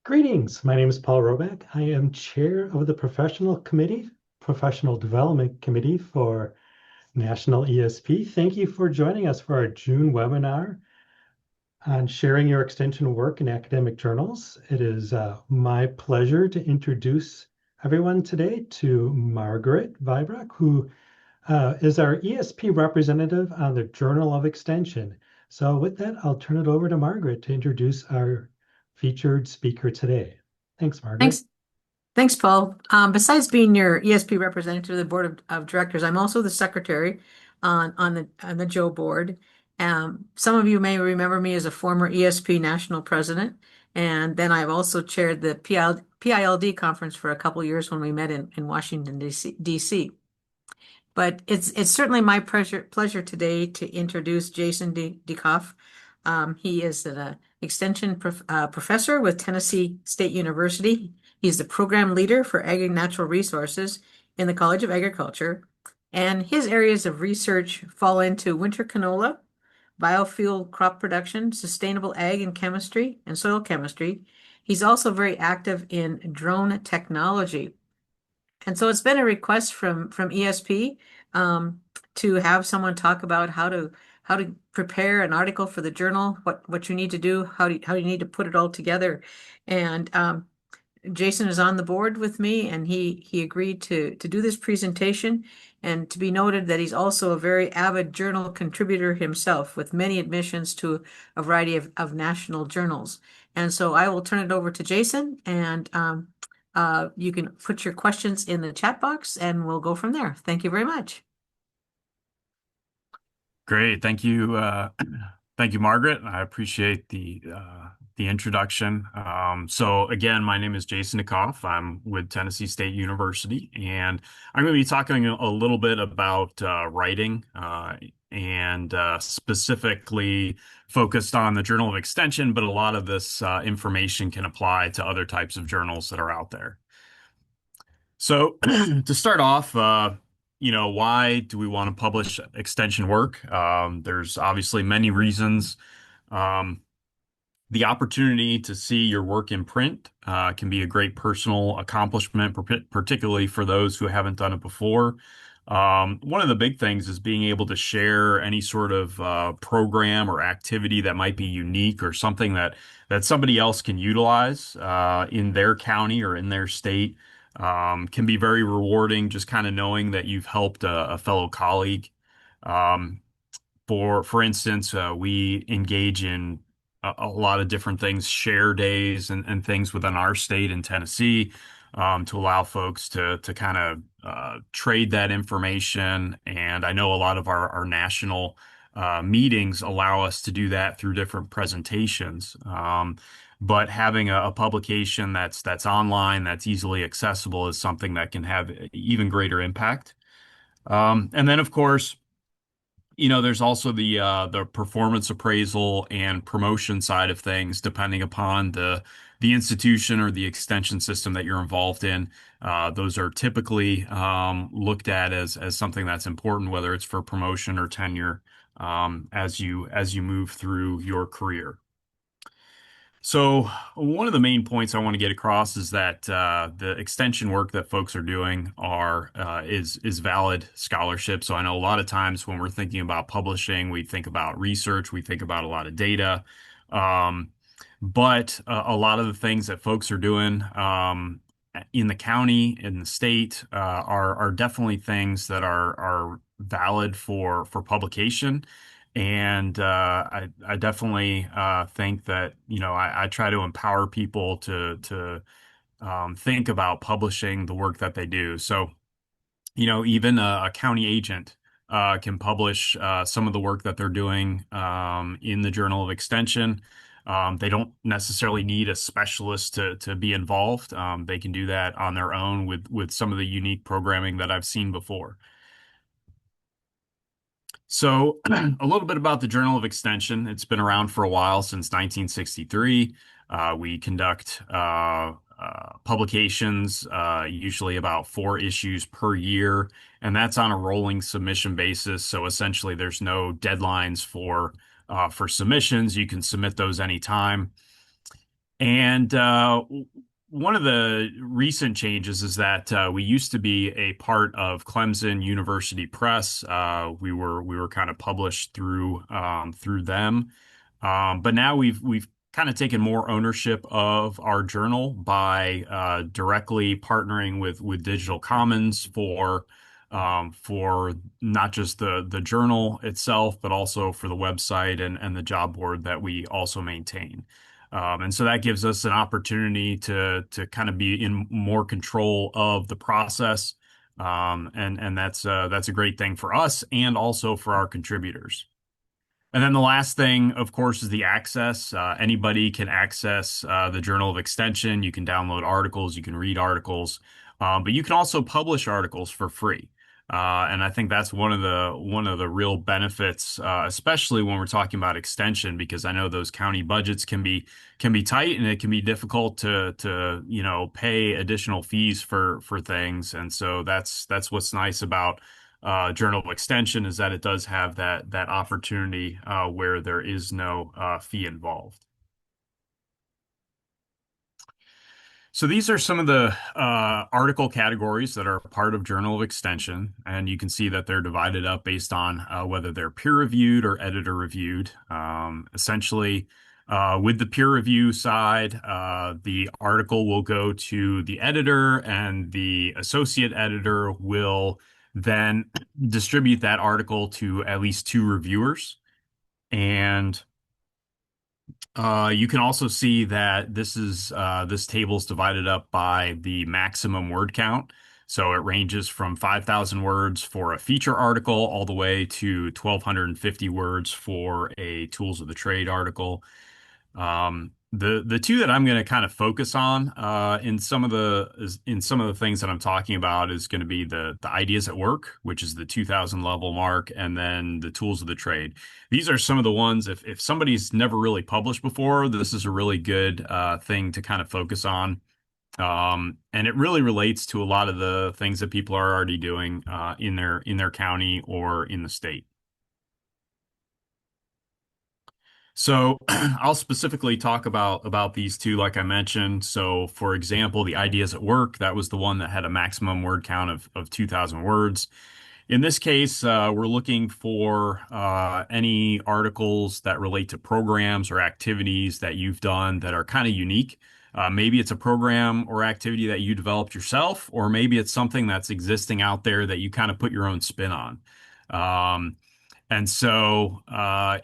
Greetings. My name is Paul Roback. I am chair of the Professional Development Committee for National ESP. Thank you for joining us for our June webinar on sharing your extension work in academic journals. It is my pleasure to introduce everyone today to Margaret Vibrock, who is our ESP representative on the Journal of Extension. So with that, I'll turn it over to Margaret to introduce our featured speaker today. Thanks, Margaret. Thanks, thanks, Paul. Besides being your ESP representative of the board of directors, I'm also the secretary on the Joe board. Some of you may remember me as a former ESP national president, and then I've also chaired the PILD conference for a couple years when we met in Washington D.C. But it's certainly my pleasure today to introduce Jason Koff. He is an extension professor with Tennessee State University. He's the program leader for Ag and Natural Resources in the College of Agriculture. And his areas of research fall into winter canola, biofuel crop production, sustainable ag and chemistry, and soil chemistry. He's also very active in drone technology. And so it's been a request from ESP to have someone talk about how to prepare an article for the journal, what you need to do, how you need to put it all together. And Jason is on the board with me, and he agreed to do this presentation. And to be noted that he's also a very avid journal contributor himself, with many admissions to a variety of national journals. And so I will turn it over to Jason, and you can put your questions in the chat box, and we'll go from there. Thank you very much. Great. Thank you. Thank you, Margaret. I appreciate the introduction. So again, my name is Jason Koff. I'm with Tennessee State University, and I'm going to be talking a little bit about writing and specifically focused on the Journal of Extension, but a lot of this information can apply to other types of journals that are out there. So to start off, why do we want to publish extension work? There's obviously many reasons. The opportunity to see your work in print can be a great personal accomplishment, particularly for those who haven't done it before. One of the big things is being able to share any sort of program or activity that might be unique or something that somebody else can utilize in their county or in their state. Can be very rewarding, just kind of knowing that you've helped a fellow colleague. Um, for instance, we engage in a lot of different things, share days and things within our state in Tennessee, to allow folks to kind of trade that information. And I know a lot of our national meetings allow us to do that through different presentations. But having a publication that's online, that's easily accessible, is something that can have even greater impact. And then, of course, there's also the performance appraisal and promotion side of things, depending upon the institution or the extension system that you're involved in. Those are typically looked at as something that's important, whether it's for promotion or tenure, as you move through your career. So one of the main points I want to get across is that the extension work that folks are doing is valid scholarship. So I know a lot of times when we're thinking about publishing, we think about research, we think about a lot of data, but a lot of the things that folks are doing in the county, in the state, are definitely things that are valid for publication. And I definitely think that I try to empower people to think about publishing the work that they do. So even a county agent can publish some of the work that they're doing in the Journal of Extension. They don't necessarily need a specialist to be involved. They can do that on their own with some of the unique programming that I've seen before. So a little bit about the Journal of Extension. It's been around for a while, since 1963. We conduct publications, usually about 4 issues per year, and that's on a rolling submission basis. So essentially, there's no deadlines for submissions. You can submit those anytime. And one of the recent changes is that we used to be a part of Clemson University Press. We were kind of published through them, but now we've kind of taken more ownership of our journal by directly partnering with Digital Commons for not just the journal itself, but also for the website and the job board that we also maintain. And so that gives us an opportunity to kind of be in more control of the process. And that's a great thing for us and also for our contributors. And then the last thing, of course, is the access. Anybody can access the Journal of Extension. You can download articles, you can read articles, but you can also publish articles for free. And I think that's one of the real benefits, especially when we're talking about extension, because I know those county budgets can be tight and it can be difficult to pay additional fees for things. And so that's what's nice about Journal of Extension is that it does have that opportunity where there is no fee involved. So these are some of the article categories that are part of Journal of Extension, and you can see that they're divided up based on whether they're peer-reviewed or editor-reviewed. Essentially, with the peer review side, the article will go to the editor, and the associate editor will then distribute that article to at least two reviewers. And you can also see that this table is divided up by the maximum word count. So it ranges from 5,000 words for a feature article all the way to 1,250 words for a tools of the trade article. The two that I'm going to kind of focus on in some of the things that I'm talking about is going to be the ideas at work, which is the 2,000 level mark, and then the tools of the trade. These are some of the ones if somebody's never really published before, this is a really good thing to kind of focus on. And it really relates to a lot of the things that people are already doing in their county or in the state. So I'll specifically talk about these two, like I mentioned. So, for example, the ideas at work, that was the one that had a maximum word count of 2,000 words. In this case, we're looking for any articles that relate to programs or activities that you've done that are kind of unique. Maybe it's a program or activity that you developed yourself, or maybe it's something that's existing out there that you kind of put your own spin on. And so,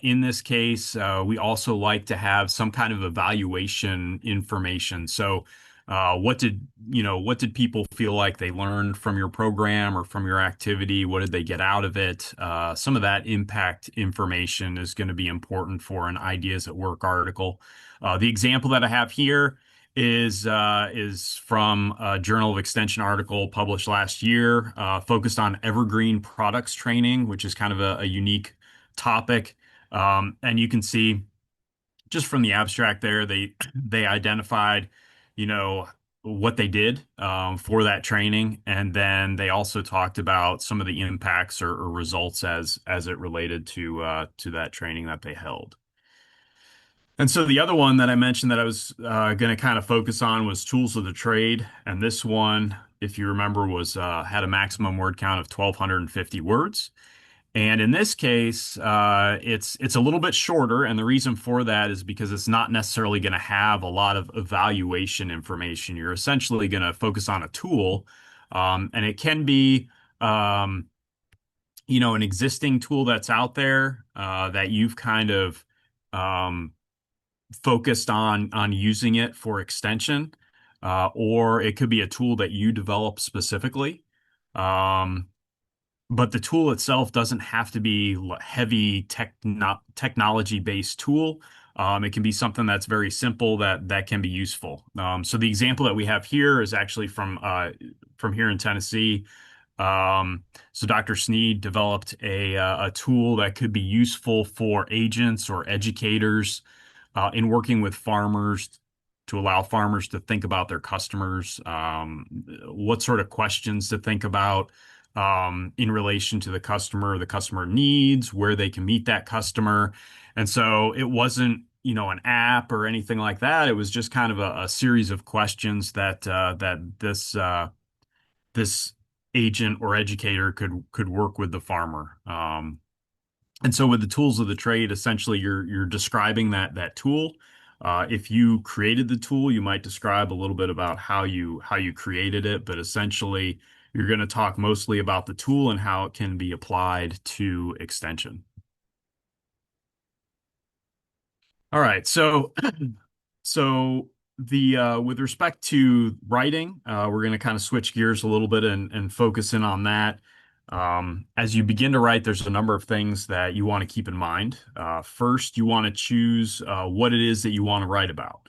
in this case, we also like to have some kind of evaluation information. So, what did people feel like they learned from your program or from your activity? What did they get out of it? Some of that impact information is going to be important for an ideas at work article. The example that I have here is from a Journal of Extension article published last year, focused on evergreen products training, which is kind of a unique topic. And you can see just from the abstract there, they identified, you know, what they did for that training, and then they also talked about some of the impacts or results as it related to that training that they held. And so the other one that I mentioned that I was going to kind of focus on was tools of the trade. And this one, if you remember, was had a maximum word count of 1,250 words. And in this case, it's a little bit shorter, and the reason for that is because it's not necessarily going to have a lot of evaluation information. You're essentially going to focus on a tool, and it can be an existing tool that's out there that you've kind of um, focused on using it for extension, or it could be a tool that you develop specifically. But the tool itself doesn't have to be heavy technology-based tool. It can be something that's very simple that can be useful. So the example that we have here is actually from here in Tennessee. So Dr. Sneed developed a tool that could be useful for agents or educators in working with farmers to allow farmers to think about their customers, what sort of questions to think about in relation to the customer needs, where they can meet that customer. And so it wasn't, an app or anything like that. It was just kind of a series of questions that this agent or educator could work with the farmer. And so with the tools of the trade, essentially you're describing that tool. If you created the tool, you might describe a little bit about how you created it, but essentially you're going to talk mostly about the tool and how it can be applied to extension. All right, so the with respect to writing, we're going to kind of switch gears a little bit and focus in on that. As you begin to write, there's a number of things that you want to keep in mind. First, you want to choose what it is that you want to write about.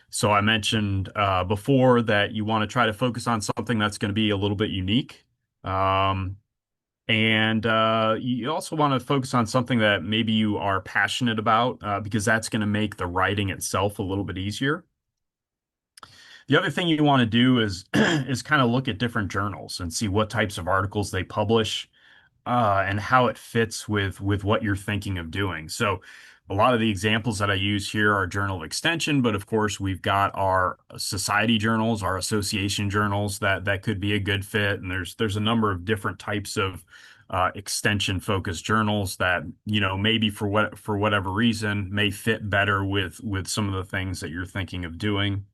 So I mentioned before that you want to try to focus on something that's going to be a little bit unique. Um, and you also want to focus on something that maybe you are passionate about because that's going to make the writing itself a little bit easier. The other thing you want to do is is kind of look at different journals and see what types of articles they publish and how it fits with what you're thinking of doing. So a lot of the examples that I use here are Journal of Extension, but of course we've got our society journals, our association journals that could be a good fit. And there's a number of different types of extension focused journals that, maybe for whatever reason may fit better with some of the things that you're thinking of doing.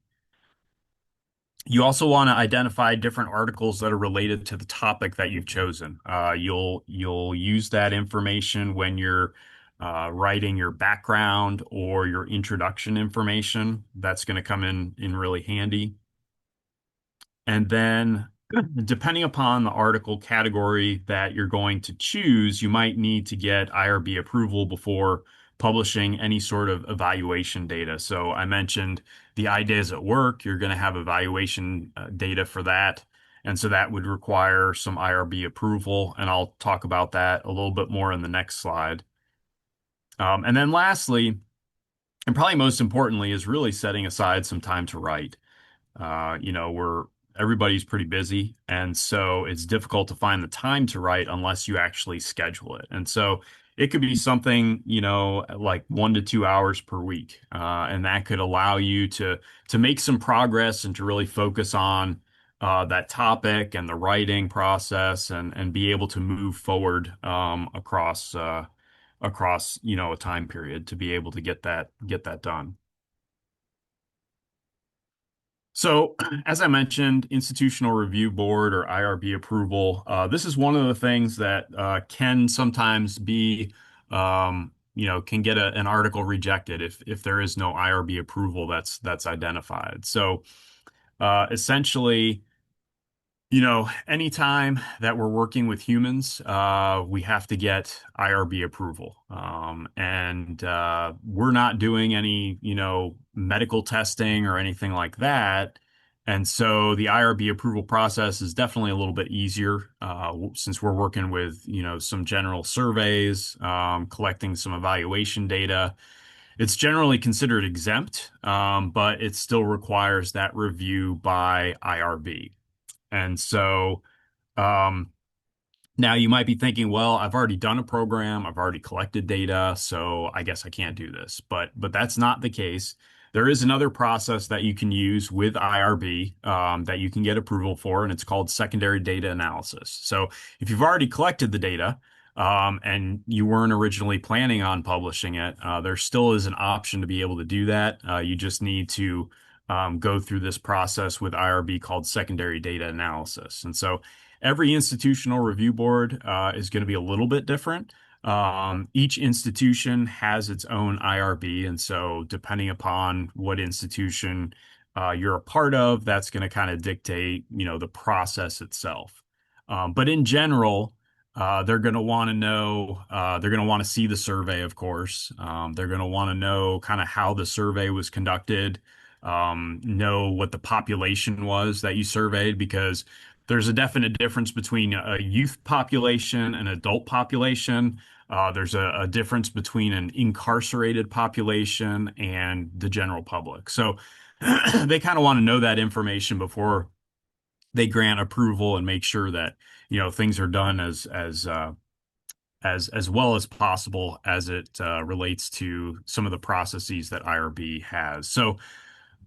You also want to identify different articles that are related to the topic that you've chosen. You'll use that information when you're writing your background or your introduction information. That's going to come in really handy. And then, depending upon the article category that you're going to choose, you might need to get IRB approval before publishing any sort of evaluation data. So I mentioned the ideas at work, you're going to have evaluation data for that. And so that would require some IRB approval. And I'll talk about that a little bit more in the next slide. And then lastly, and probably most importantly, is really setting aside some time to write. We're everybody's pretty busy, and so it's difficult to find the time to write unless you actually schedule it. And so it could be something, like 1 to 2 hours per week, and that could allow you to make some progress and to really focus on that topic and the writing process and be able to move forward across a time period to be able to get that done. So, as I mentioned, Institutional Review Board or IRB approval, this is one of the things that can sometimes be, can get an article rejected if there is no IRB approval that's identified. So, essentially, anytime that we're working with humans, we have to get IRB approval. And we're not doing any, medical testing or anything like that. And so the IRB approval process is definitely a little bit easier since we're working with, some general surveys, collecting some evaluation data. It's generally considered exempt, but it still requires that review by IRB. And so um, now you might be thinking, well, I've already done a program, I've already collected data, so I guess I can't do this. But that's not the case. There is another process that you can use with IRB that you can get approval for, and it's called secondary data analysis. So if you've already collected the data and you weren't originally planning on publishing it, there still is an option to be able to do that. You just need to go through this process with IRB called secondary data analysis. And so every institutional review board is going to be a little bit different. Each institution has its own IRB, and so depending upon what institution you're a part of, that's going to kind of dictate, the process itself. But in general, they're going to want to know, they're going to want to see the survey, of course. They're going to want to know kind of how the survey was conducted, know what the population was that you surveyed, because there's a definite difference between a youth population and adult population. There's a difference between an incarcerated population and the general public. So they kind of want to know that information before they grant approval and make sure that, things are done as well as possible as it relates to some of the processes that IRB has. So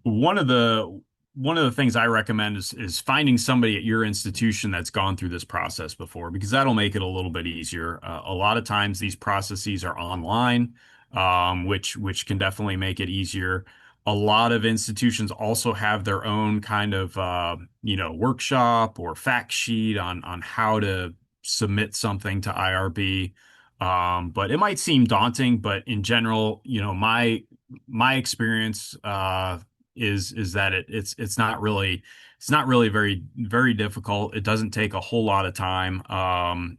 one of the one of the things I recommend is finding somebody at your institution that's gone through this process before, because that'll make it a little bit easier. A lot of times these processes are online, which can definitely make it easier. A lot of institutions also have their own kind of workshop or fact sheet on how to submit something to IRB. But it might seem daunting, but in general, my experience is that it's not really very difficult. It doesn't take a whole lot of time.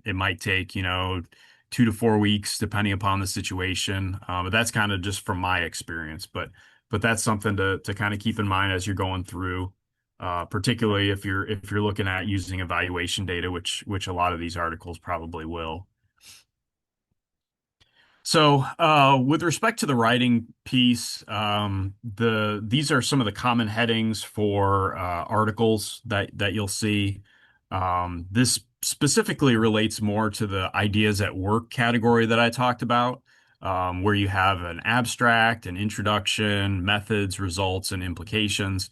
It might take 2 to 4 weeks depending upon the situation. But that's kind of just from my experience. But that's something to kind of keep in mind as you're going through, particularly if you're looking at using evaluation data, which a lot of these articles probably will. So, with respect to the writing piece, these are some of the common headings for articles that you'll see. This specifically relates more to the ideas at work category that I talked about, where you have an abstract, an introduction, methods, results, and implications.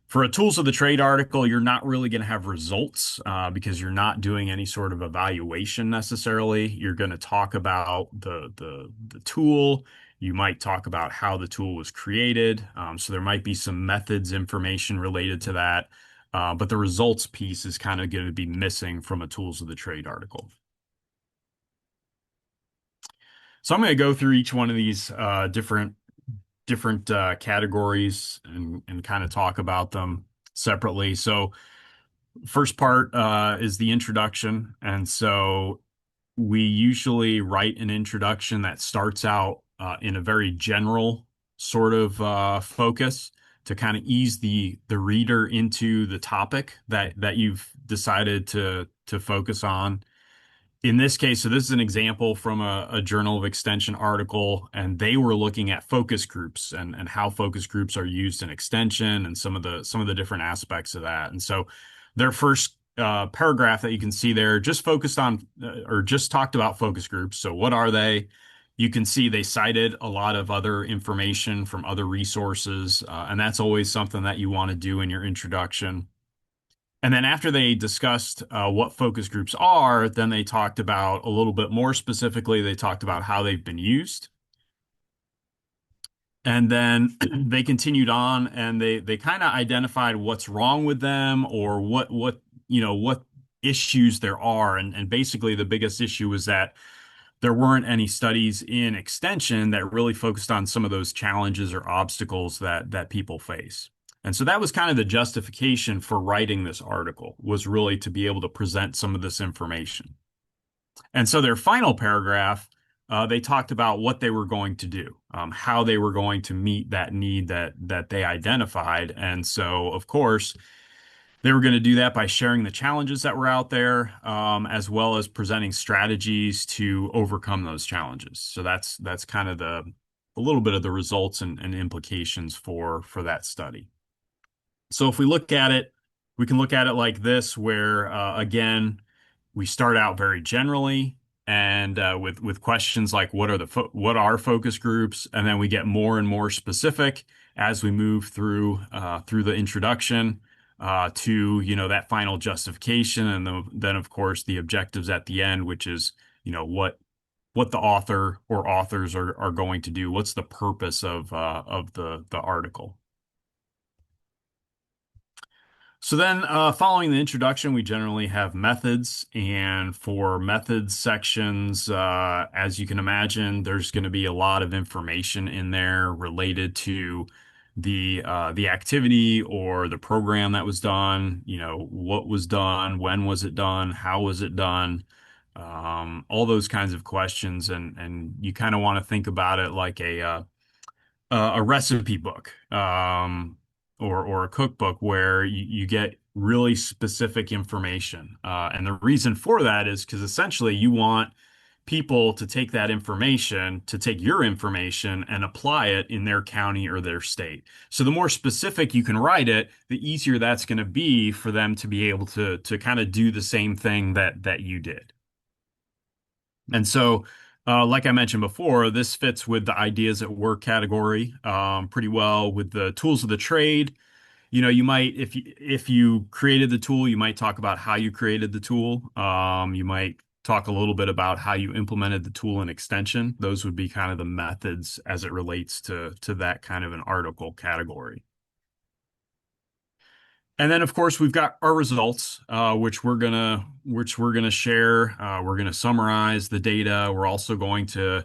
For a tools of the trade article, you're not really going to have results because you're not doing any sort of evaluation necessarily. You're going to talk about the tool. You might talk about how the tool was created. So there might be some methods information related to that. But the results piece is kind of going to be missing from a tools of the trade article. So I'm going to go through each one of these different categories and kind of talk about them separately. So first part is the introduction. And so we usually write an introduction that starts out in a very general sort of focus to kind of ease the reader into the topic that you've decided to focus on. In this case, so this is an example from a Journal of Extension article, and they were looking at focus groups and how focus groups are used in extension and some of the different aspects of that. And so their first paragraph that you can see there just focused on or just talked about focus groups. So what are they? You can see they cited a lot of other information from other resources, and that's always something that you want to do in your introduction. And then after they discussed what focus groups are, then they talked about a little bit more specifically, they talked about how they've been used. And then they continued on and they kind of identified what's wrong with them or what issues there are. And basically the biggest issue was that there weren't any studies in extension that really focused on some of those challenges or obstacles that people face. And so that was kind of the justification for writing this article, was really to be able to present some of this information. And so their final paragraph, they talked about what they were going to do, how they were going to meet that need that they identified. And so, of course, they were going to do that by sharing the challenges that were out there, as well as presenting strategies to overcome those challenges. So that's kind of a little bit of the results and implications for that study. So if we look at it, we can look at it like this, where again, we start out very generally and with questions like what are focus groups, and then we get more and more specific as we move through the introduction to that final justification, and then of course the objectives at the end, which is what the author or authors are going to do. What's the purpose of the article? So then, following the introduction, we generally have methods, and for methods sections, as you can imagine, there's going to be a lot of information in there related to the activity or the program that was done. What was done, when was it done, how was it done, all those kinds of questions, and you kind of want to think about it like a recipe book or a cookbook where you get really specific information. And the reason for that is because essentially you want people to take that information, to take your information and apply it in their county or their state. So the more specific you can write it, the easier that's going to be for them to be able to kind of do the same thing that you did. And so, like I mentioned before, this fits with the ideas at work category pretty well with the tools of the trade. You might, if you created the tool, you might talk about how you created the tool. You might talk a little bit about how you implemented the tool in extension. Those would be kind of the methods as it relates to that kind of an article category. And then, of course, we've got our results, which we're gonna share. We're gonna summarize the data. We're also going to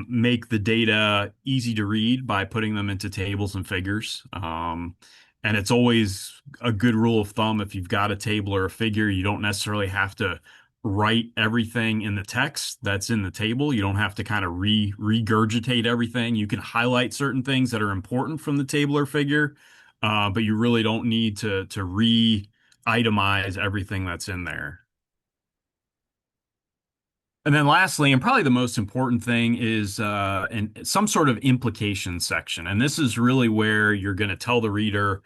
make the data easy to read by putting them into tables and figures. And it's always a good rule of thumb if you've got a table or a figure, you don't necessarily have to write everything in the text that's in the table. You don't have to kind of regurgitate everything. You can highlight certain things that are important from the table or figure, but you really don't need to re-itemize everything that's in there. And then lastly, and probably the most important thing is some sort of implication section. And this is really where you're going to tell the reader,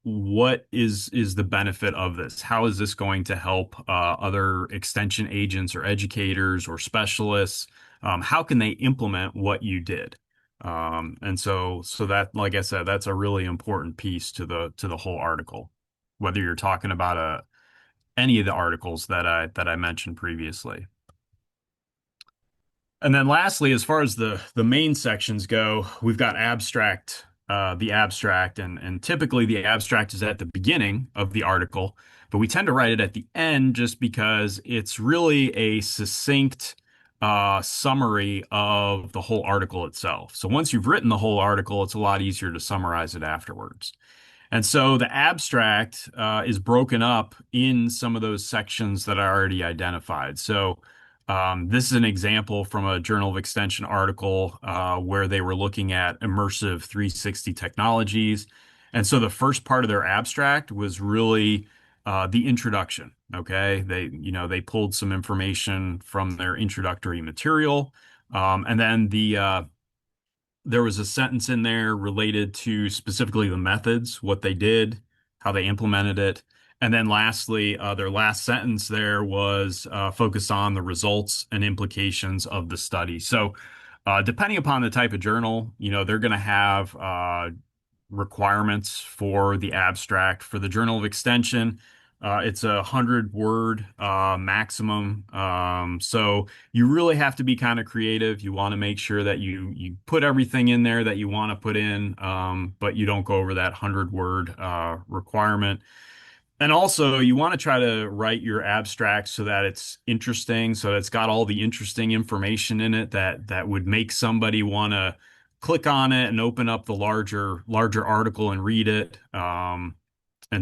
what is the benefit of this? How is this going to help other extension agents or educators or specialists? How can they implement what you did? And so that, like I said, that's a really important piece to the whole article, whether you're talking about any of the articles that I mentioned previously. And then lastly, as far as the main sections go, we've got the abstract, and typically the abstract is at the beginning of the article, but we tend to write it at the end just because it's really a succinct summary of the whole article itself. So once you've written the whole article, it's a lot easier to summarize it afterwards. And so the abstract is broken up in some of those sections that I already identified. So this is an example from a Journal of Extension article where they were looking at immersive 360 technologies. And so the first part of their abstract was really the introduction. Okay, they pulled some information from their introductory material, and then there was a sentence in there related to specifically the methods, what they did, how they implemented it. And then lastly, their last sentence there was focused on the results and implications of the study. So, depending upon the type of journal, they're going to have requirements for the abstract. For the Journal of Extension, it's 100 word maximum. So you really have to be kind of creative. You want to make sure that you put everything in there that you want to put in, but you don't go over that 100 word requirement. And also, you want to try to write your abstract so that it's interesting, so that it's got all the interesting information in it that would make somebody want to click on it and open up the larger article and read it. And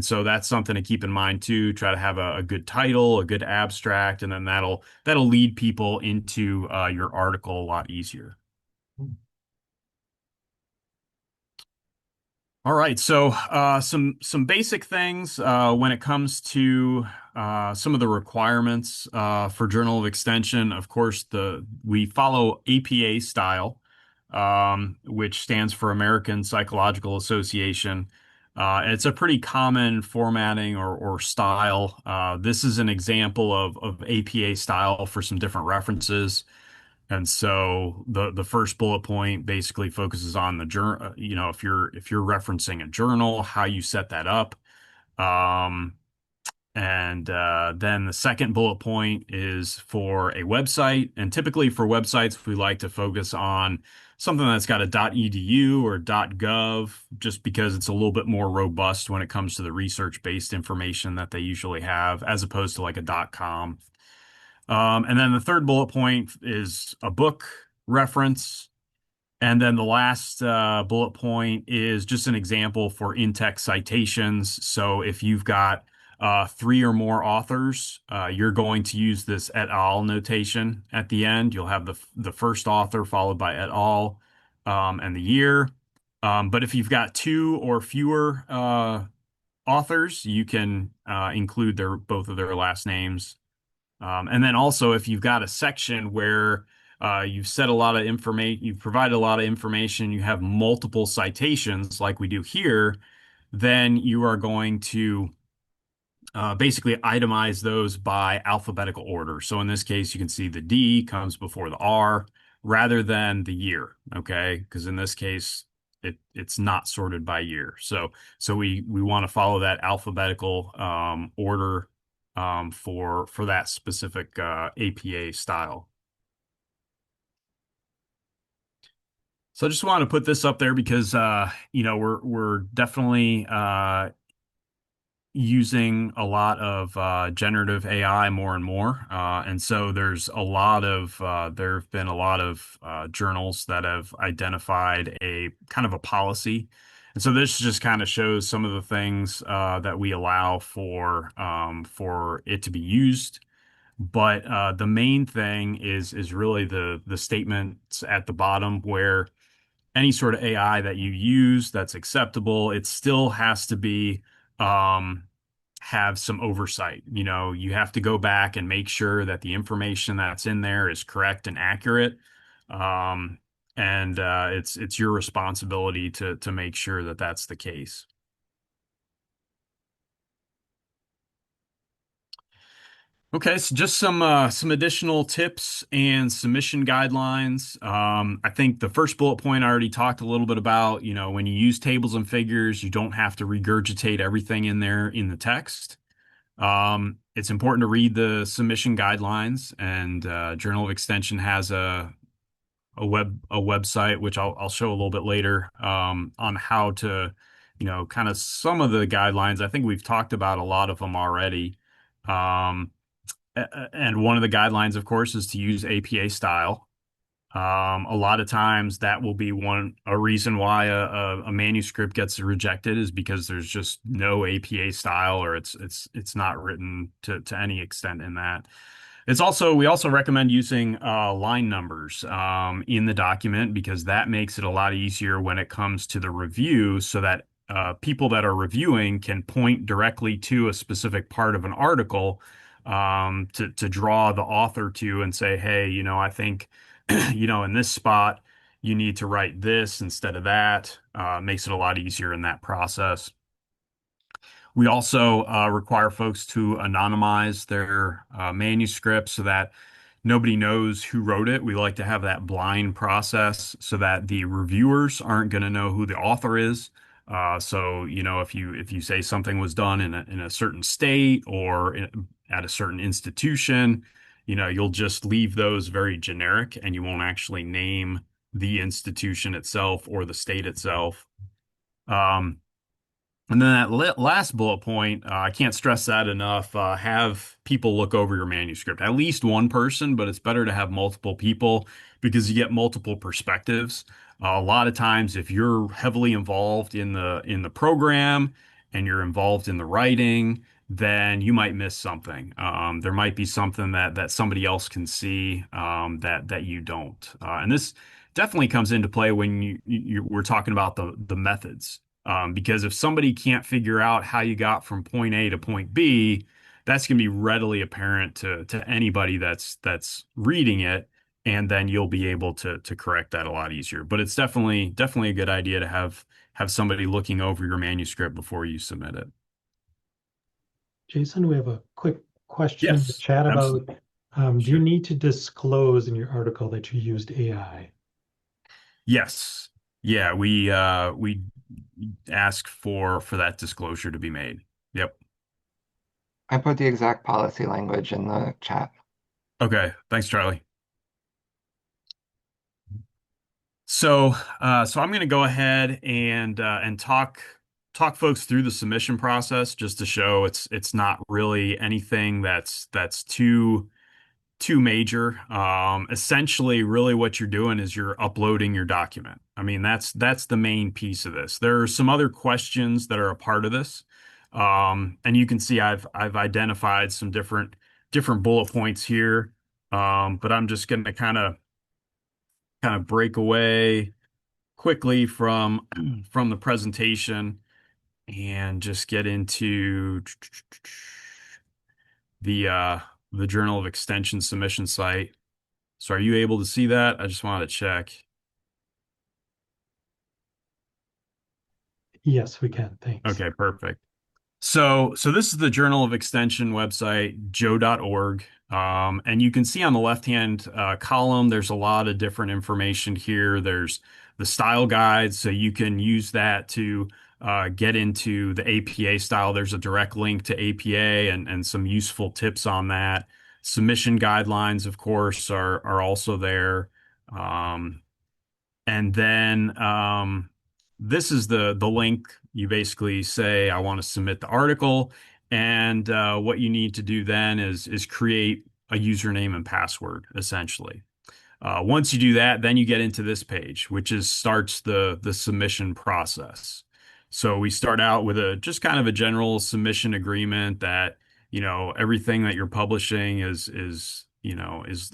so that's something to keep in mind too. Try to have a good title, a good abstract, and then that'll lead people into your article a lot easier. All right, so some basic things when it comes to some of the requirements for Journal of Extension. Of course, we follow APA style, which stands for American Psychological Association. It's a pretty common formatting or style. This is an example of APA style for some different references. And so the first bullet point basically focuses on the journal, if you're referencing a journal, how you set that up. Um, and then the second bullet point is for a website. And typically for websites, we like to focus on something that's got a .edu or .gov, just because it's a little bit more robust when it comes to the research-based information that they usually have, as opposed to like a .com. And then the third bullet point is a book reference. And then the last bullet point is just an example for in-text citations. So if you've got three or more authors, you're going to use this et al. Notation at the end. You'll have the first author followed by et al. And the year. But if you've got two or fewer authors, you can include both of their last names. And then also, if you've got a section where you've said a lot of information, you've provided a lot of information, you have multiple citations like we do here, then you are going to basically itemize those by alphabetical order. So in this case, you can see the D comes before the R rather than the year. Okay, because in this case, it's not sorted by year. So we want to follow that alphabetical order for that specific APA style. So I just want to put this up there because we're definitely using a lot of generative AI more and more. And so there have been a lot of journals that have identified a kind of a policy. And so this just kind of shows some of the things that we allow for it to be used. But the main thing is really the statements at the bottom where any sort of AI that you use that's acceptable, it still has to be um, have some oversight. You know, you have to go back and make sure that the information that's in there is correct and accurate. Um, and it's your responsibility to make sure that that's the case. Okay, so just some additional tips and submission guidelines. I think the first bullet point I already talked a little bit about. You know, when you use tables and figures, you don't have to regurgitate everything in there in the text. It's important to read the submission guidelines, and Journal of Extension has a website which I'll show a little bit later on how to, kind of some of the guidelines. I think we've talked about a lot of them already. Um, and one of the guidelines, of course, is to use APA style. A lot of times that will be a reason why a manuscript gets rejected is because there's just no APA style or it's not written to any extent in that. We also recommend using line numbers in the document because that makes it a lot easier when it comes to the review so that people that are reviewing can point directly to a specific part of an article to draw the author to and say, hey, I think, in this spot, you need to write this instead of that. Makes it a lot easier in that process. We also require folks to anonymize their manuscript so that nobody knows who wrote it. We like to have that blind process so that the reviewers aren't going to know who the author is. So, if you say something was done in a certain state or at a certain institution, you'll just leave those very generic and you won't actually name the institution itself or the state itself. Um, and then that last bullet point, I can't stress that enough. Have people look over your manuscript. At least one person, but it's better to have multiple people because you get multiple perspectives. A lot of times, if you're heavily involved in the program and you're involved in the writing, then you might miss something. There might be something that somebody else can see that you don't. And this definitely comes into play when we're talking about the methods. Because if somebody can't figure out how you got from point A to point B, that's going to be readily apparent to anybody that's reading it, and then you'll be able to correct that a lot easier. But it's definitely a good idea to have somebody looking over your manuscript before you submit it. Jason, we have a quick question in the Yes, chat about absolutely. do you Sure. need to disclose in your article that you used AI? Yes. Yeah, we ask for that disclosure to be made. Yep. I put the exact policy language in the chat. Okay. Thanks, Charlie. So I'm going to go ahead and talk folks through the submission process just to show it's not really anything that's too major. Essentially, really what you're doing is you're uploading your document. I mean, that's the main piece of this. There are some other questions that are a part of this, and you can see I've identified some different bullet points here, but I'm just going to kind of break away quickly from the presentation and just get into the uh, the Journal of Extension submission site. So are you able to see that? I just wanted to check. Yes, we can. Thanks. Okay, perfect. So this is the Journal of Extension website, joe.org. And you can see on the left-hand column, there's a lot of different information here. There's the style guide, so you can use that to get into the APA style. There's a direct link to APA and some useful tips on that. Submission guidelines, of course, are also there. Um, and then this is the link. You basically say, I want to submit the article. And what you need to do then is create a username and password, essentially. Once you do that, then you get into this page, which is starts the submission process. So we start out with a just kind of a general submission agreement that, everything that you're publishing is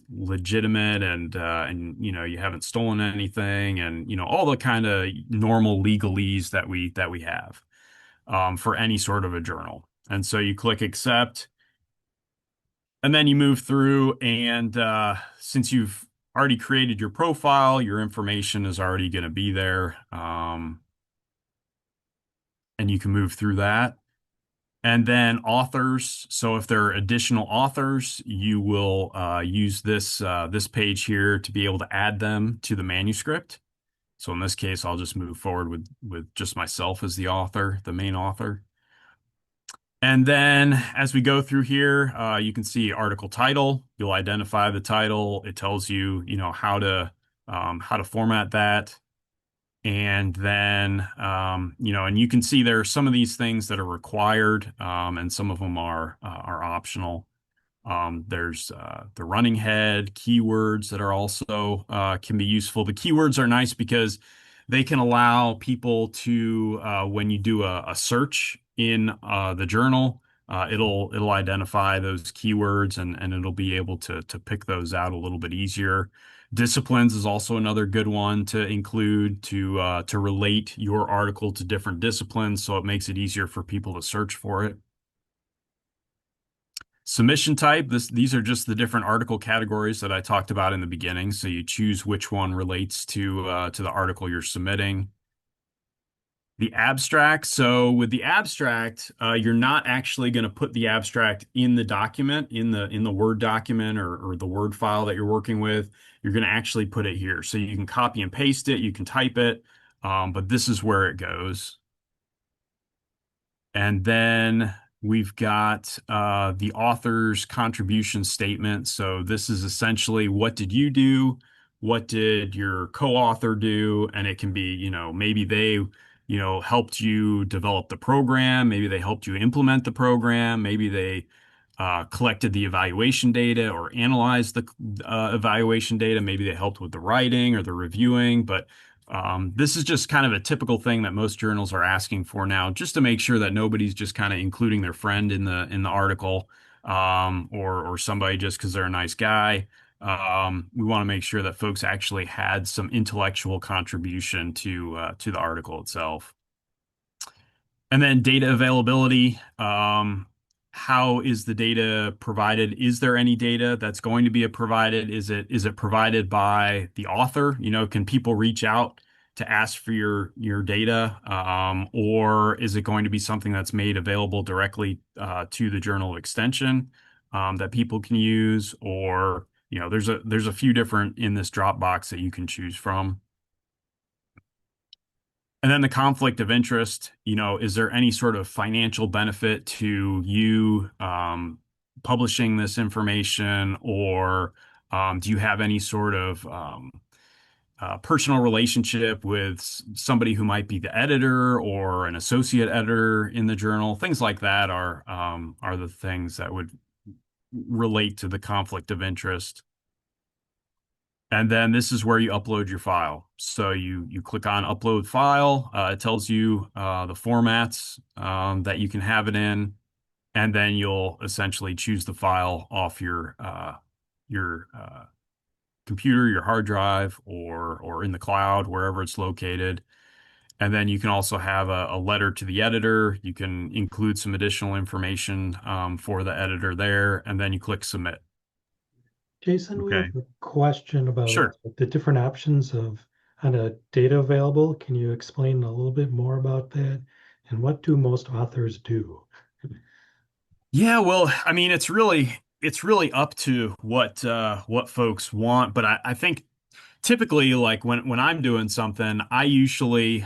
legitimate and you haven't stolen anything and all the kind of normal legalese that we have for any sort of a journal. And so you click accept. And then you move through, and since you've already created your profile, your information is already going to be there, and you can move through that. And then authors. So if there are additional authors, you will use this page here to be able to add them to the manuscript. So in this case, I'll just move forward with just myself as the author, the main author. And then as we go through here, you can see article title. You'll identify the title. It tells you, how to format that. And then, and you can see there are some of these things that are required, and some of them are optional. There's the running head, keywords that are also can be useful. The keywords are nice because they can allow people to, when you do a search in the journal, it'll identify those keywords and it'll be able to pick those out a little bit easier. Disciplines is also another good one to include to relate your article to different disciplines, so it makes it easier for people to search for it. Submission type, these are just the different article categories that I talked about in the beginning. So you choose which one relates to the article you're submitting. The abstract. So with the abstract, you're not actually going to put the abstract in the document, in the Word document or the Word file that you're working with. You're going to actually put it here. So you can copy and paste it, you can type it, but this is where it goes. And then we've got the author's contribution statement. So this is essentially, what did you do? What did your co-author do? And it can be, maybe they, helped you develop the program. Maybe they helped you implement the program. Maybe they collected the evaluation data or analyzed the evaluation data. Maybe they helped with the writing or the reviewing. But this is just kind of a typical thing that most journals are asking for now, just to make sure that nobody's just kind of including their friend in the article, or somebody just because they're a nice guy. We want to make sure that folks actually had some intellectual contribution to the article itself. And then data availability. How is the data provided? Is there any data that's going to be provided? Is it provided by the author? Can people reach out to ask for your data? Or is it going to be something that's made available directly to the Journal of Extension that people can use? Or, there's a few different in this Dropbox that you can choose from. And then the conflict of interest, is there any sort of financial benefit to you publishing this information, or do you have any sort of personal relationship with somebody who might be the editor or an associate editor in the journal? Things like that are the things that would relate to the conflict of interest. And then this is where you upload your file. So you click on upload file. It tells you the formats that you can have it in, and then you'll essentially choose the file off your computer, your hard drive, or in the cloud, wherever it's located. And then you can also have a letter to the editor. You can include some additional information for the editor there, and then you click submit. Jason, we have Okay, a question about sure. the different options of kind of data available. Can you explain a little bit more about that? And what do most authors do? Yeah, well, I mean, it's really up to what folks want, but I think typically like when I'm doing something, I usually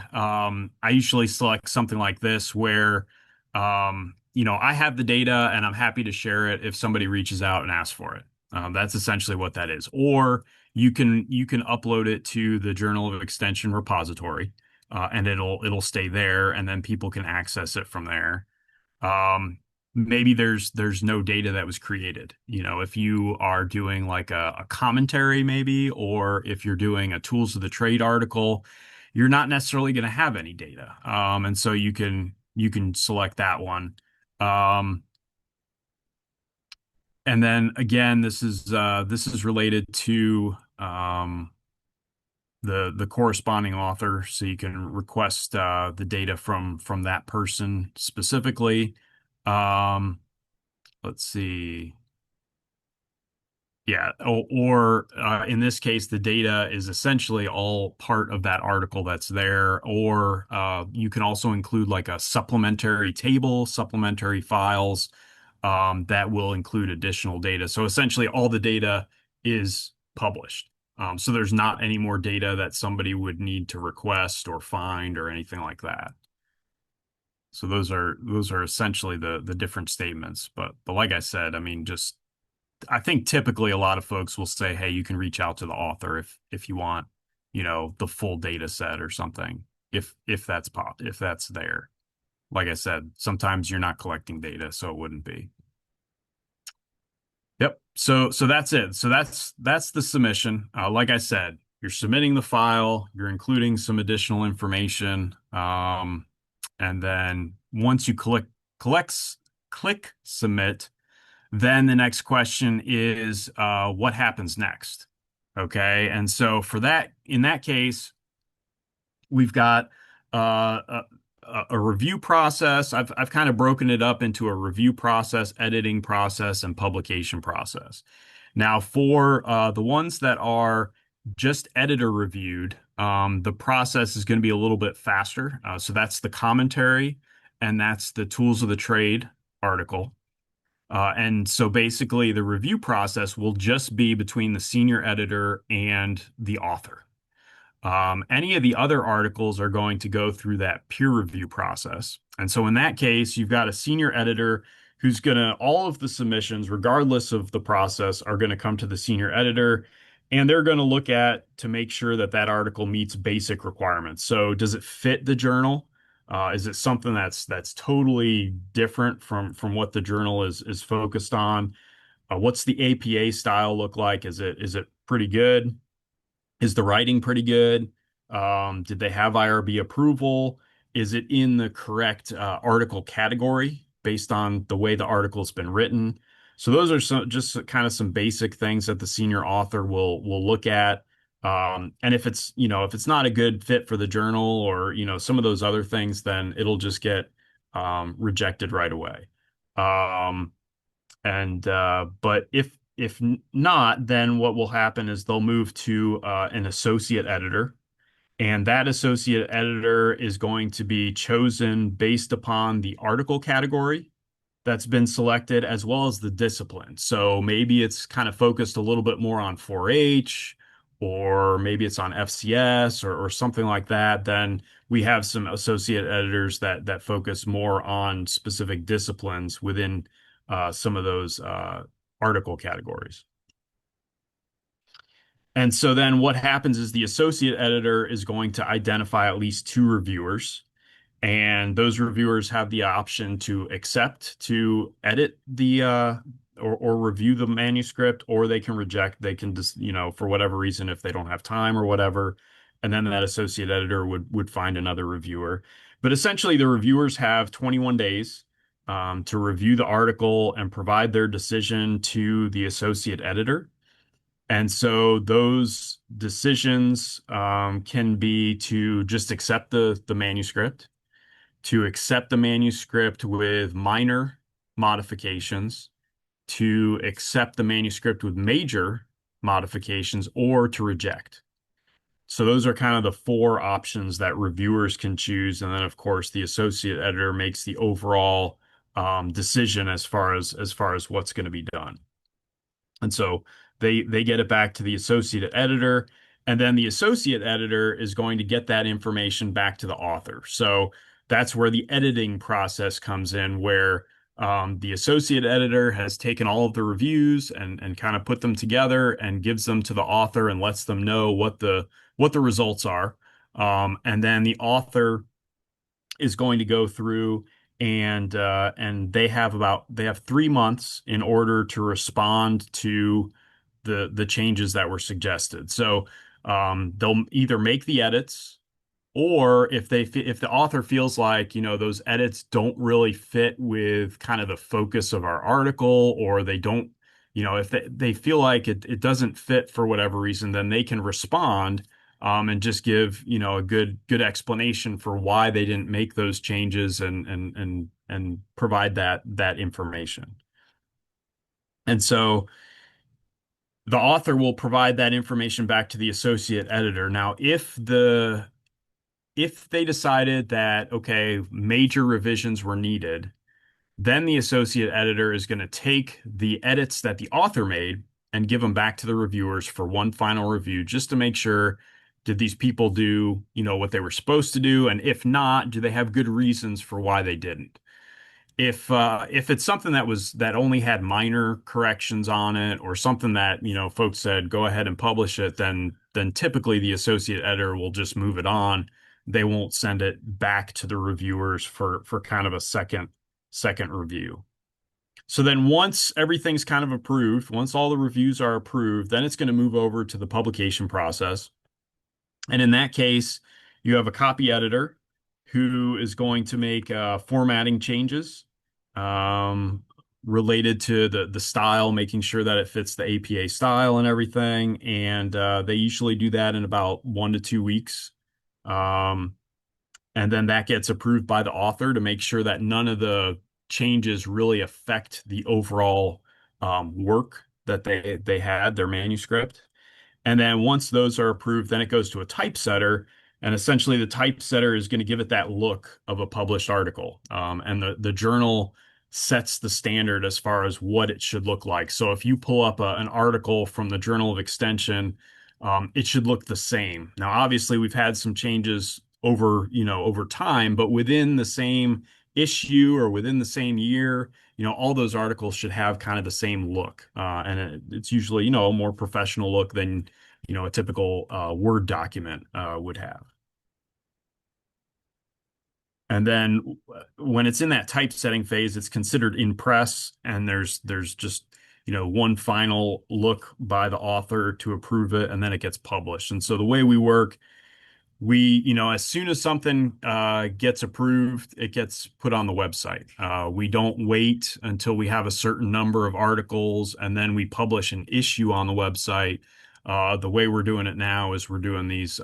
select something like this where I have the data and I'm happy to share it if somebody reaches out and asks for it. That's essentially what that is. Or you can upload it to the Journal of Extension repository, and it'll stay there, and then people can access it from there. um, Maybe there's no data that was created. If you are doing like a commentary, maybe, or if you're doing a tools of the trade article, you're not necessarily going to have any data. And so you can select that one. Um, and then again, this is related to the corresponding author, so you can request the data from that person specifically. Um, let's see. Yeah, or in this case, the data is essentially all part of that article that's there. Or you can also include like a supplementary table, supplementary files that will include additional data. So essentially, all the data is published. So there's not any more data that somebody would need to request or find or anything like that. So those are essentially the different statements. But like I said, I mean, just I think typically a lot of folks will say, "Hey, you can reach out to the author if you want, the full data set or something, if that's there." Like I said, sometimes you're not collecting data, so it wouldn't be. Yep. So that's it. So that's the submission. Like I said, you're submitting the file, you're including some additional information, and then once you collects click submit. Then the next question is, what happens next? Okay. And so in that case, we've got a review process. I've kind of broken it up into a review process, editing process, and publication process. Now, for the ones that are just editor reviewed, the process is going to be a little bit faster. So that's the commentary, and that's the tools of the trade article. And so basically, the review process will just be between the senior editor and the author. Any of the other articles are going to go through that peer review process. And so in that case, you've got a senior editor who's going to, all of the submissions, regardless of the process, are going to come to the senior editor, and they're going to look at to make sure that that article meets basic requirements. So does it fit the journal? Is it something that's totally different from what the journal is focused on? What's the APA style look like? Is it pretty good? Is the writing pretty good? Did they have IRB approval? Is it in the correct article category based on the way the article's been written? So those are just kind of some basic things that the senior author will look at. And if it's not a good fit for the journal, or some of those other things, then it'll just get rejected right away. Um, and but if not, then what will happen is they'll move to an associate editor, and that associate editor is going to be chosen based upon the article category that's been selected, as well as the discipline. So maybe it's kind of focused a little bit more on 4-H, or maybe it's on FCS, or something like that. Then we have some associate editors that focus more on specific disciplines within some of those article categories. And so then what happens is the associate editor is going to identify at least two reviewers, and those reviewers have the option to accept, to edit or review the manuscript, or they can reject. They can just, for whatever reason, if they don't have time or whatever, and then that associate editor would find another reviewer. But essentially, the reviewers have 21 days to review the article and provide their decision to the associate editor. And so those decisions can be to just accept the manuscript, to accept the manuscript with minor modifications, to accept the manuscript with major modifications, or to reject. So those are kind of the four options that reviewers can choose. And then, of course, the associate editor makes the overall decision as far as what's going to be done. And so they get it back to the associate editor, and then the associate editor is going to get that information back to the author. So that's where the editing process comes in, where the associate editor has taken all of the reviews and kind of put them together and gives them to the author and lets them know what the results are. And then the author is going to go through and they have 3 months in order to respond to the changes that were suggested. So they'll either make the edits, or if the author feels like, those edits don't really fit with kind of the focus of our article, or they don't, if they feel like it doesn't fit for whatever reason, then they can respond and just give, a good explanation for why they didn't make those changes and provide that information. And so the author will provide that information back to the associate editor. Now, if they decided that, okay, major revisions were needed, then the associate editor is going to take the edits that the author made and give them back to the reviewers for one final review, just to make sure, did these people do, what they were supposed to do? And if not, do they have good reasons for why they didn't? If it's something that only had minor corrections on it, or something that, folks said go ahead and publish it, then typically the associate editor will just move it on. They won't send it back to the reviewers for kind of a second review. So then once everything's kind of approved, once all the reviews are approved, then it's going to move over to the publication process. And in that case, you have a copy editor who is going to make formatting changes um, related to the style, making sure that it fits the APA style and everything. And they usually do that in about 1 to 2 weeks. Um, and then that gets approved by the author to make sure that none of the changes really affect the overall work that they had, their manuscript. And then once those are approved, then it goes to a typesetter. And essentially, the typesetter is going to give it that look of a published article. And the journal sets the standard as far as what it should look like. So if you pull up an article from the Journal of Extension, it should look the same. Now, obviously, we've had some changes over time, but within the same issue or within the same year, all those articles should have kind of the same look. And it's usually, a more professional look than, a typical Word document would have. And then when it's in that typesetting phase, it's considered in press, and there's just, one final look by the author to approve it, and then it gets published. And so the way we work, as soon as something gets approved, it gets put on the website. We don't wait until we have a certain number of articles and then we publish an issue on the website. The way we're doing it now is we're doing these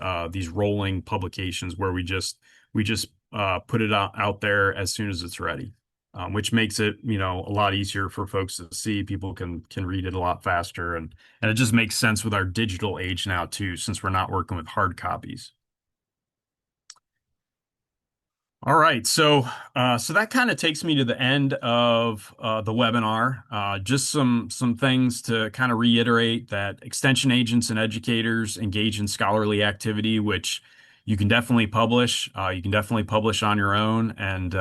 rolling publications where we just put it out there as soon as it's ready, which makes it a lot easier for folks to see. People can read it a lot faster, and it just makes sense with our digital age now too, since we're not working with hard copies. All right, so that kind of takes me to the end of the webinar. Just some things to kind of reiterate: that extension agents and educators engage in scholarly activity, which you can definitely publish. You can definitely publish on your own, and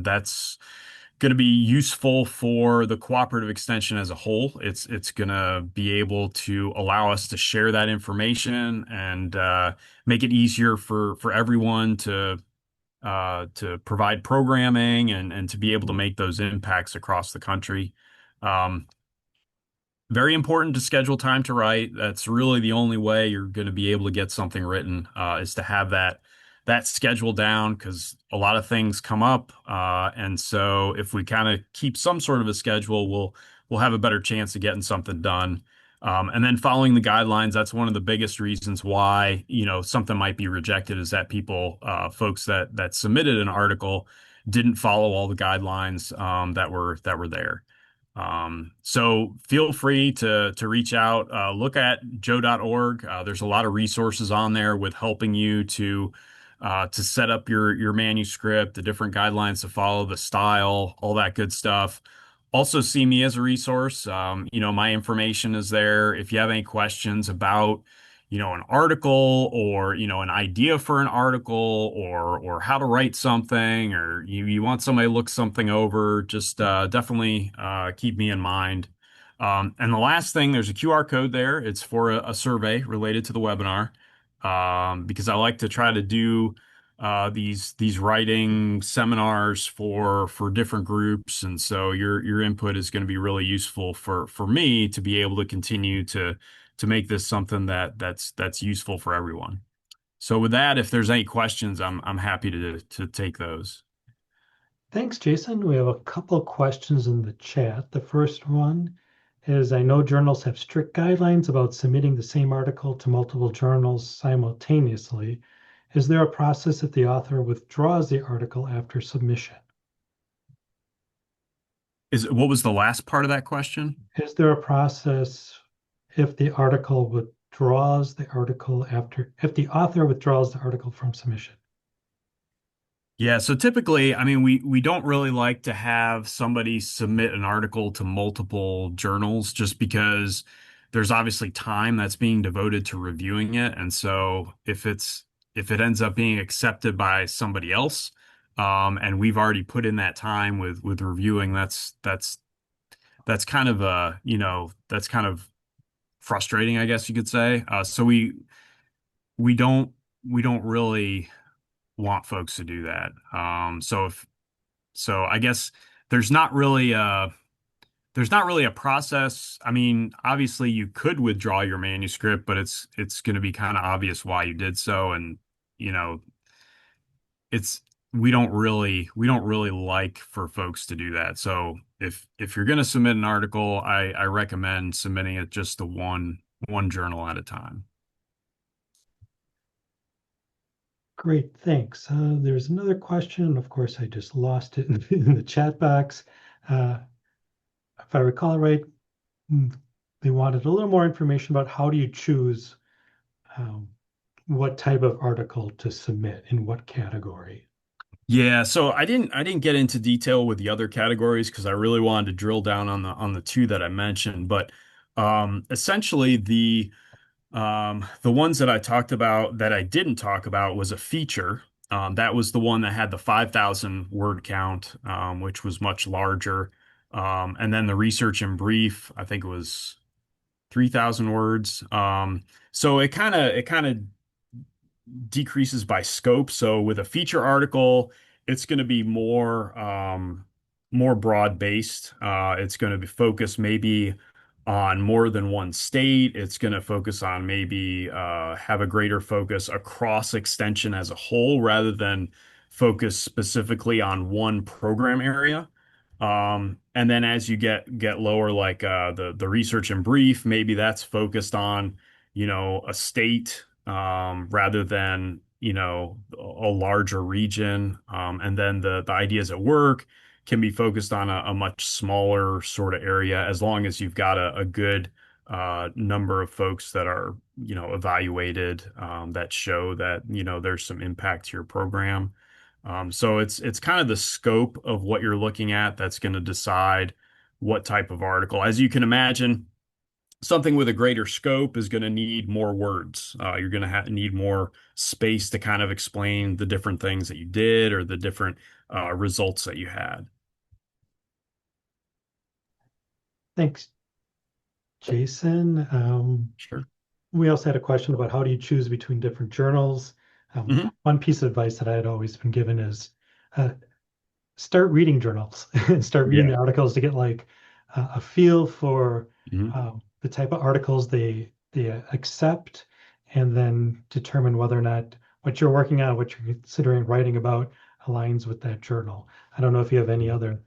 that's going to be useful for the cooperative extension as a whole. It's going to be able to allow us to share that information and make it easier for everyone to provide programming and to be able to make those impacts across the country. Very important to schedule time to write. That's really the only way you're going to be able to get something written, is to have that schedule down, because a lot of things come up. And so if we kind of keep some sort of a schedule, we'll have a better chance of getting something done. And then following the guidelines, that's one of the biggest reasons why, something might be rejected, is that folks that submitted an article didn't follow all the guidelines that were there. So feel free to reach out, look at joe.org. There's a lot of resources on there with helping you to to set up your manuscript, the different guidelines to follow, the style, all that good stuff. Also, see me as a resource. My information is there. If you have any questions about, an article or, an idea for an article or how to write something or you want somebody to look something over, just definitely keep me in mind. And the last thing, there's a QR code there. It's for a survey related to the webinar because I like to try to do these writing seminars for different groups, and so your input is going to be really useful for me to be able to continue to make this something that's useful for everyone. So with that, if there's any questions, I'm happy to take those. Thanks, Jason. We have a couple of questions in the chat. The first one is, I know journals have strict guidelines about submitting the same article to multiple journals simultaneously. Is there a process if the author withdraws the article after submission? What was the last part of that question? Is there a process if the article withdraws the article if the author withdraws the article from submission? Yeah, so typically, I mean, we don't really like to have somebody submit an article to multiple journals just because there's obviously time that's being devoted to reviewing it. And so if it ends up being accepted by somebody else, and we've already put in that time with reviewing, that's kind of that's kind of frustrating, I guess you could say. So we don't we don't really want folks to do that. So I guess there's not really a there's not really a process. I mean, obviously you could withdraw your manuscript, but it's going to be kind of obvious why you did so, and you know, it's we don't really like for folks to do that. So if you're going to submit an article, I recommend submitting it just to one journal at a time. Great, thanks. There's another question. Of course, I just lost it in the chat box. Uh, if I recall right, they wanted a little more information about how do you choose um, what type of article to submit in what category. Yeah, so I didn't get into detail with the other categories because I really wanted to drill down on the two that I mentioned. But essentially the ones that I talked about that I didn't talk about was a feature. That was the one that had the 5,000 word count, which was much larger. And then the research and brief, I think it was 3,000 words. So it kind of decreases by scope. So with a feature article, it's going to be more broad based. It's going to be focused maybe on more than one state. It's going to focus on maybe have a greater focus across extension as a whole rather than focus specifically on one program area. And then as you get lower, like the research and brief, maybe that's focused on, a state rather than, a larger region. And then the ideas at work can be focused on a much smaller sort of area as long as you've got a good number of folks that are, evaluated that show that, there's some impact to your program. So it's kind of the scope of what you're looking at that's going to decide what type of article. As you can imagine, something with a greater scope is going to need more words. You're going to need more space to kind of explain the different things that you did or the different results that you had. Thanks, Jason. Sure. We also had a question about how do you choose between different journals. Hmm. One piece of advice that I had always been given is uh, start reading journals and start reading Yeah. the articles to get like a feel for Hmm. the type of articles they accept, and then determine whether or not what you're working on, what you're considering writing about, aligns with that journal. I don't know if you have any other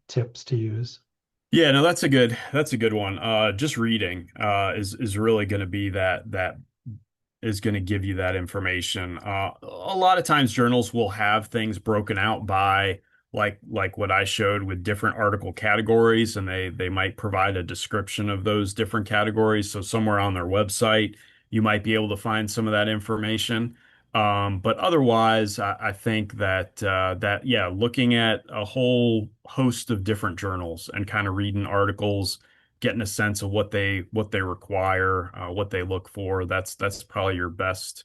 tips to use. Yeah, no, that's a good one. Just reading is really going to be that is going to give you that information. A lot of times journals will have things broken out by like what I showed with different article categories, and they might provide a description of those different categories. So somewhere on their website, you might be able to find some of that information. But otherwise, I think that yeah, looking at a whole host of different journals and kind of reading articles, getting a sense of what they require, what they look for, that's probably your best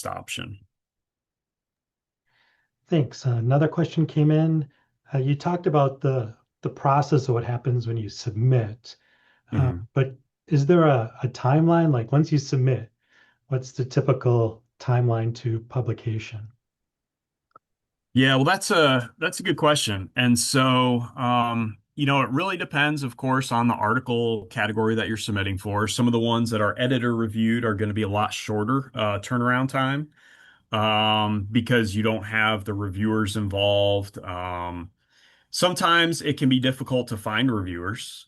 option. Thanks. Another question came in. You talked about the process of what happens when you submit, Mhm. but is there a timeline? Like once you submit, what's the typical timeline to publication? Yeah, well, that's a good question. And so, it really depends, of course, on the article category that you're submitting for. Some of the ones that are editor reviewed are going to be a lot shorter turnaround time because you don't have the reviewers involved. Sometimes it can be difficult to find reviewers,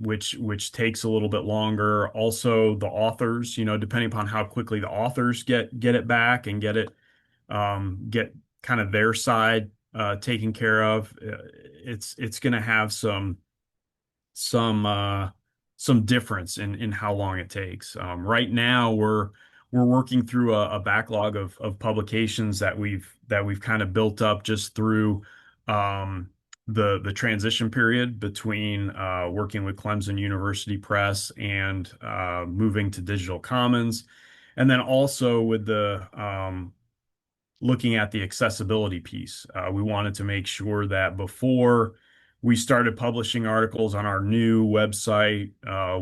which takes a little bit longer. Also, the authors, depending upon how quickly the authors get it back and get kind of their side taken care of. It's going to have some uh, some difference in how long it takes. Right now, we're working through a backlog of publications that we've kind of built up just through um, the transition period between working with Clemson University Press and moving to Digital Commons, and then also with the looking at the accessibility piece. We wanted to make sure that before we started publishing articles on our new website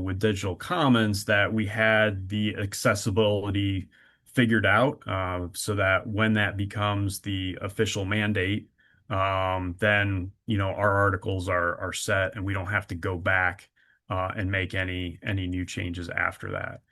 with Digital Commons, that we had the accessibility figured out so that when that becomes the official mandate, then our articles are set and we don't have to go back and make any new changes after that.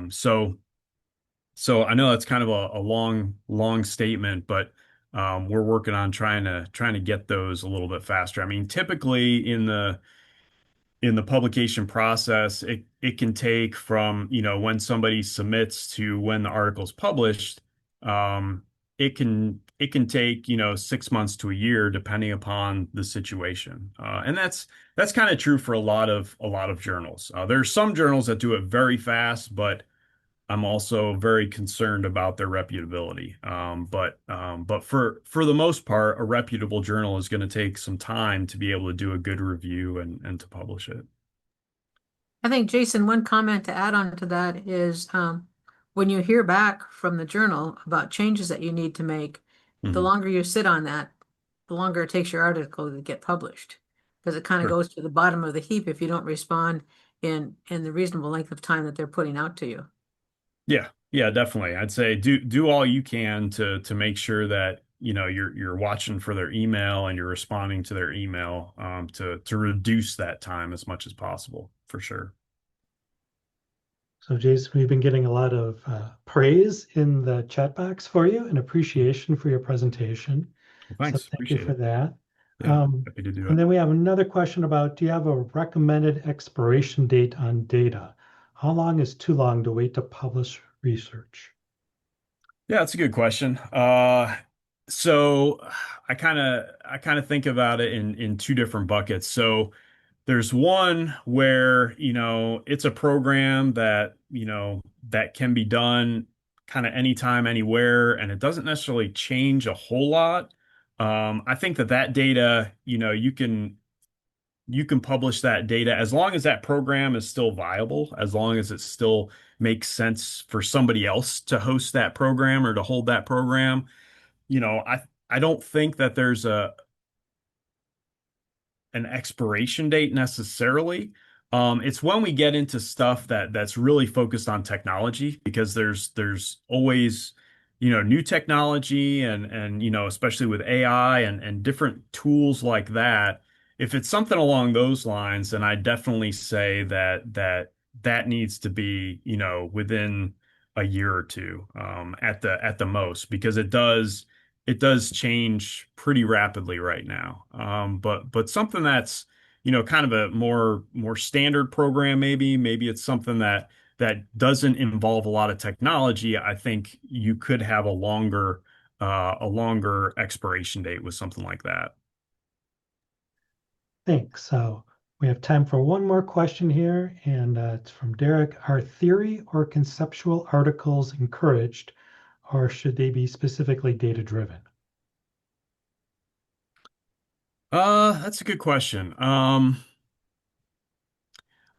So I know that's kind of a long statement, but we're working on trying to get those a little bit faster. I mean, typically in the publication process, it can take from, when somebody submits to when the article's published. Um, it can take, 6 months to a year, depending upon the situation. And that's kind of true for a lot of journals. There's some journals that do it very fast, but I'm also very concerned about their reputability. But for the most part, a reputable journal is going to take some time to be able to do a good review and to publish it. I think, Jason, one comment to add on to that is when you hear back from the journal about changes that you need to make, the Mhm. longer you sit on that, the longer it takes your article to get published. Because it kind of Sure. goes to the bottom of the heap if you don't respond in the reasonable length of time that they're putting out to you. Yeah, yeah, definitely. I'd say do all you can to make sure that you're watching for their email and you're responding to their email to reduce that time as much as possible, for sure. So, Jason, we've been getting a lot of praise in the chat box for you and appreciation for your presentation. Well, So, thanks. thank you Appreciate for it. that. Yeah, happy to do And it. then we have another question about, do you have a recommended expiration date on data? How long is too long to wait to publish research? Yeah, that's a good question. So I kind of think about it in two different buckets. So there's one where, it's a program that can be done kind of anytime, anywhere, and it doesn't necessarily change a whole lot. I think that data, you can publish that data as long as that program is still viable, as long as it still makes sense for somebody else to host that program or to hold that program. I don't think that there's an expiration date necessarily. It's when we get into stuff that's really focused on technology because there's always new technology and especially with AI and different tools like that. If it's something along those lines, then I definitely say that needs to be within a year or two at the most because it does change pretty rapidly right now. But something that's, kind of a more standard program, maybe it's something that doesn't involve a lot of technology. I think you could have a longer expiration date with something like that. Thanks. So we have time for one more question here, and it's from Derek. Are theory or conceptual articles encouraged or should they be specifically data-driven? That's a good question.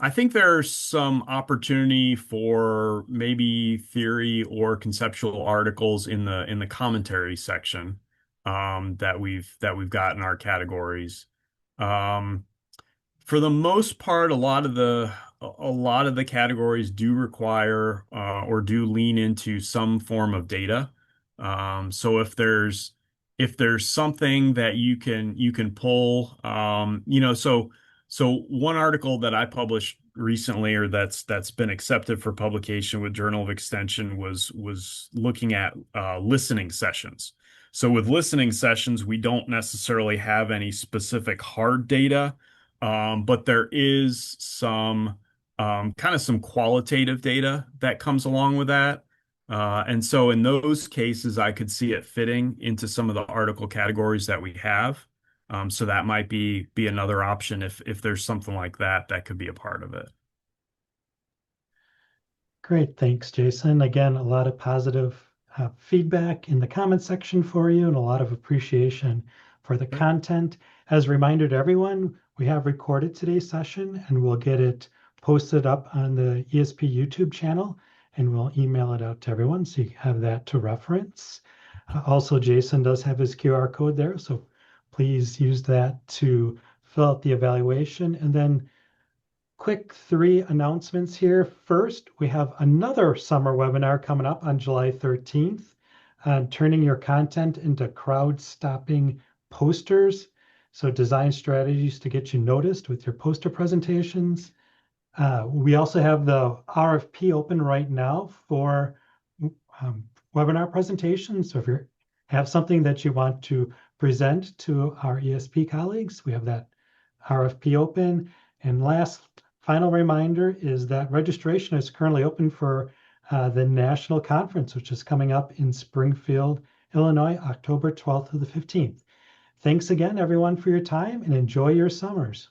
I think there's some opportunity for maybe theory or conceptual articles in the commentary section that we've got in our categories. Um, for the most part, a lot of the categories do require or do lean into some form of data. So if there's something that you can pull, so one article that I published recently, or that's been accepted for publication with Journal of Extension, was looking at listening sessions. So with listening sessions, we don't necessarily have any specific hard data, but there is some kind of some qualitative data that comes along with that. And so in those cases, I could see it fitting into some of the article categories that we have. So that might be another option if there's something like that that could be a part of it. Great, thanks, Jason. Again, a lot of positive feedback in the comment section for you and a lot of appreciation for the Great. content. As a reminder to everyone, we have recorded today's session and we'll get it posted up on the ESP YouTube channel and we'll email it out to everyone so you have that to reference. Also, Jason does have his QR code there, so please use that to fill out the evaluation. And then quick 3 announcements here. First, we have another summer webinar coming up on July 13th on turning your content into crowd-stopping posters. So design strategies to get you noticed with your poster presentations. We also have the RFP open right now for webinar presentations. So if you have something that you want to present to our ESP colleagues, we have that RFP open. And final reminder is that registration is currently open for the national conference, which is coming up in Springfield, Illinois, October 12th to the 15th. Thanks again, everyone, for your time and enjoy your summers.